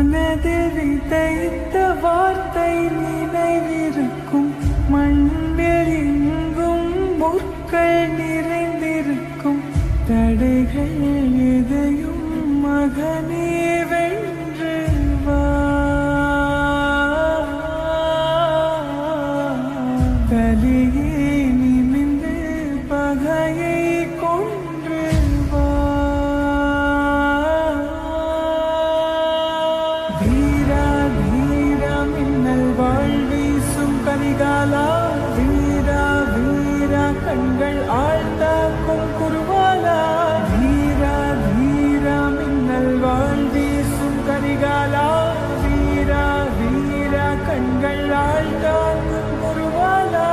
மனதில் விதைத்த வார்த்தை நினைவிருக்கும், மண்ணில் எங்கும் முற்கள் நிறைந்திருக்கும். தடைகள் எதையும் மகனே வென்று வா, கலியே நிமிந்து பகையை கொன்று வா. வீரா வீரா மின்னல் வாழ் வீசும் கரிகாலா, வீரா வீரா கண்கள் ஆழ்ந்தாக்கும் குருவாலா. வீரா வீரா மின்னல் வாழ் வீசும் கரிகாலா, வீரா வீரா கண்கள் ஆழ்ந்தாக்கும் குருவாலா.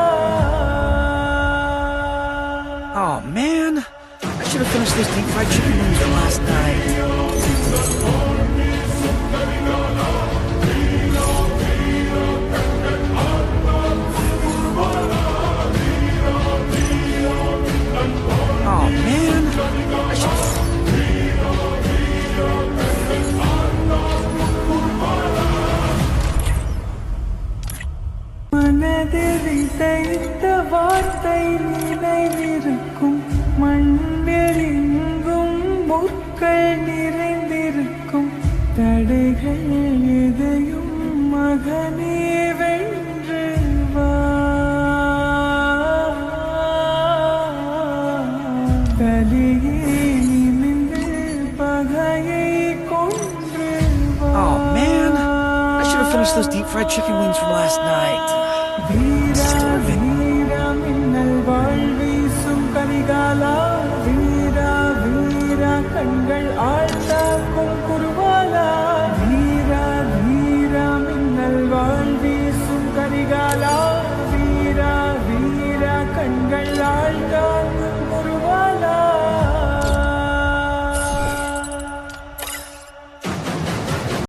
Oh man, I should have finished those deep fried chicken wings from last night. Oh man, I should. மனதில் விதைத்த வார்த்தை நினைவிருக்கும், மண்ணில் எங்கும் முற்கள் நிறைந்திருக்கும். தடைகள் எதையும் மகனே வென்று வா, கலியே நிமிந்து பகையை கொன்று வா. Oh man, I should have finished those deep fried chicken wings from last night. வீரா வீரா மின்னல் வாழ் வீசும் கரிகாலா, வீரா வீரா கண்கள் ஆழ்ந்தாக்கும் குருவாலா. வீரா வீரா மின்னல் வாழ் வீசும் கரிகாலா, வீரா வீரா கண்கள் ஆழ்ந்தா